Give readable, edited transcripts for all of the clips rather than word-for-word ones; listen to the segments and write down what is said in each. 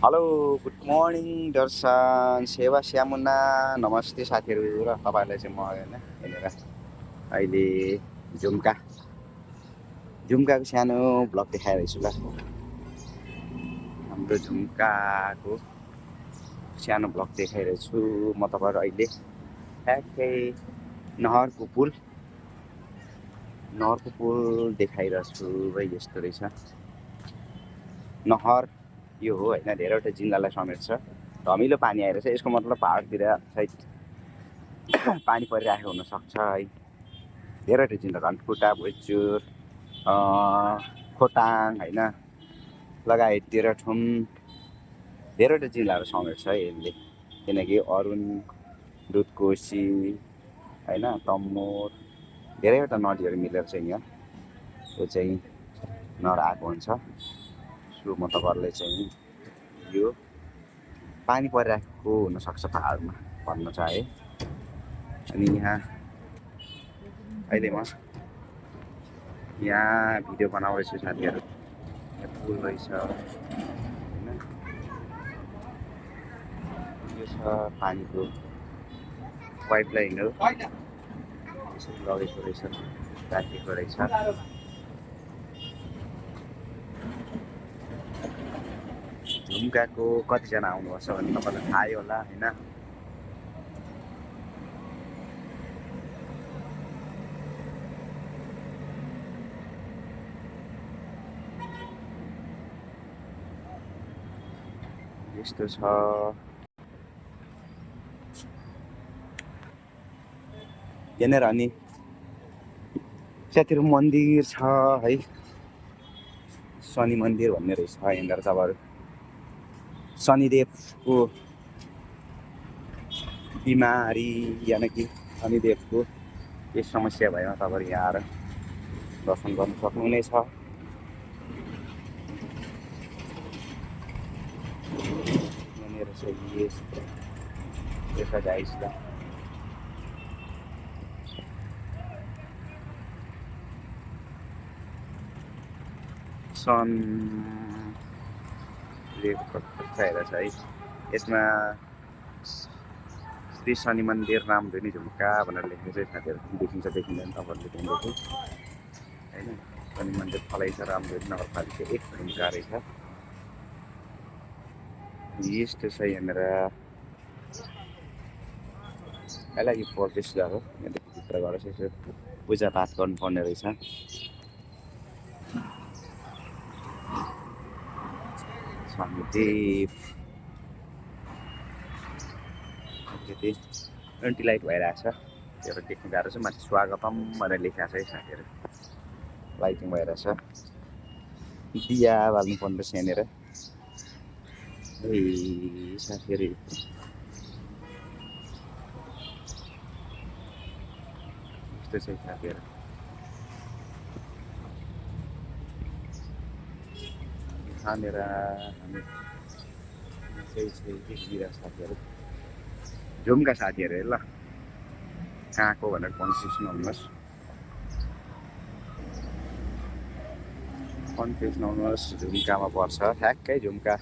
Hello good morning दर्शन सेवा श्यामुना नमस्ते साथीहरू र तपाईँहरूलाई चाहिँ म होइन यहाँनिर अहिले झुम्काको सानो ब्लग देखाइरहेछु ल। हाम्रो झुम्काको सानो ब्लग देखाइरहेछु म तपाईँहरू अहिले ठ्याक्कै नहरको पुल देखाइरहेछु भाइ। यस्तो रहेछ नहर, यो हो होइन, धेरैवटा जिल्लालाई समेट्छ। धमिलो पानी आइरहेछ, यसको मतलब पहाडतिर सायद पानी परिरहेको हुनसक्छ है। धेरैवटा जिल्ला, धनकुटा, भोइचुर, खोटाङ होइन लगायत तेह्रथुम धेरैवटा जिल्लाहरू समेट्छ है यसले। किनकि अरुण, दुधकोशी होइन, तमोर धेरैवटा नदीहरू मिलेर चाहिँ यहाँ यो चाहिँ नहर आएको हुन्छ। सो म तपाईँहरूलाई चाहिँ यो पानी परिरहेको हुनसक्छ पहाडमा भन्न चाहे। अनि यहाँ अहिले म यहाँ भिडियो बनाउँदैछु साथीहरू। यहाँ पुल रहेछ होइन, यो छ पानीको पाइपलाइन हो, यसरी लगेको रहेछ, राखेको रहेछ। झुम्काको कतिजना आउनुपर्छ भने तपाईँलाई थाहै होला होइन। यस्तो छ यहाँनिर। अनि साथीहरू मन्दिर छ है, शनि मन्दिर भन्ने रहेछ यहाँनिर। तपाईँहरू शनिदेवको बिमारी यानि कि शनिदेवको केही समस्या भएमा तपाईँहरू यहाँ आएर दर्शन गर्नु सक्नुहुनेछ। यहाँनिर चाहिँ देखा जाइस् ल। सनदेवको हेरेर छ है। यसमा श्री शनि मन्दिर रामधुनी झुम्का भनेर लेख्नु चाहिँ साथीहरू देखिन्छ, देखिँदैन तपाईँहरूले त्यहाँदेखि होइन। शनि मन्दिर फलाइ छ, रामधुनी नगरपालिका 1 झुम्का रहेछ। यस्तो छ यहाँनिर। यसलाई यो प्रवेश द्वार हो, यहाँदेखि भित्र गएर चाहिँ यसो पूजापाठ गर्नुपर्ने रहेछ। शनिदेव अलिकति एन्टिलाइट भइरहेछ, त्यो देख्नु गाह्रो छ। माथि स्वागतम भनेर लेखेको छ है साथीहरू, लाइटिङ भइरहेछ। दिया बाल्नुपर्ने रहेछ यहाँनिर है साथीहरू। यस्तो चाहिँ साथीहरू यहाँनिर हामी देखिरहेको साथीहरू झुम्का साथीहरू ल। कहाँको भनेर कन्फ्युज नहुनुहोस्, झुम्कामा पर्छ ठ्याक्कै। झुम्का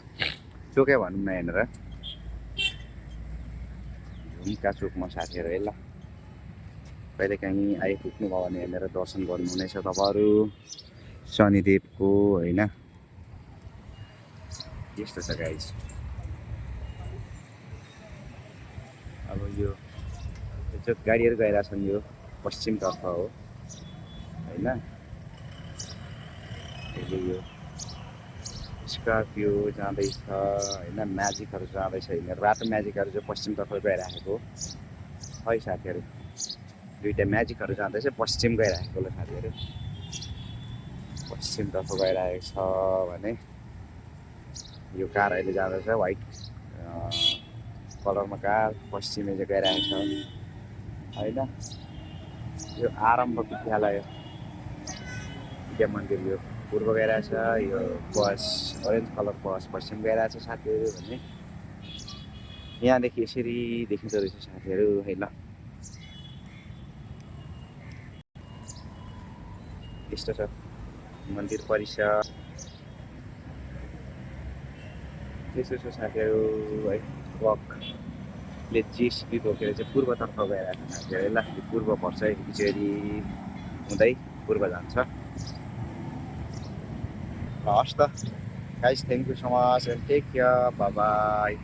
चोकै भनौँ न यहाँनिर, झुम्का चोकमा साथीहरू है ल। कहिलेकाहीँ आइपुग्नुभयो भने यहाँनिर दर्शन गर्नुहुनेछ तपाईँहरू शनिदेवको होइन। यस्तो छ गाइस। अब यो जो गाडीहरू गइरहेछन् यो पश्चिमतर्फ हो होइन। अहिले यो स्कर्पियो जाँदैछ होइन, म्याजिकहरू जाँदैछ यिनीहरू। रातो म्याजिकहरू चाहिँ पश्चिमतर्फ गइराखेको है साथीहरू। दुईवटा म्याजिकहरू जाँदैछ, पश्चिम गइराखेको ल साथीहरू। पश्चिमतर्फ गइरहेको छ भने यो कार अहिले जाँदैछ, व्हाइट कलरमा कार पश्चिमै चाहिँ गइरहेको छ होइन। यो आरम्भ विद्या मन्दिर यो पूर्व गइरहेछ। यो बस अरेन्ज कलर बस पश्चिम गइरहेछ साथीहरू भने यहाँदेखि यसरी देखिँदो रहेछ साथीहरू है ल। यस्तो छ मन्दिर परिसर। त्यसो छ साथीहरू है क्लकले जिएसपी बोकेर चाहिँ पूर्वतर्फ गइरहेको छ साथीहरू ल यो पूर्व पर्छ बिचेरी हुँदै पूर्व जान्छ हस् त guys thank you so much and take care bye by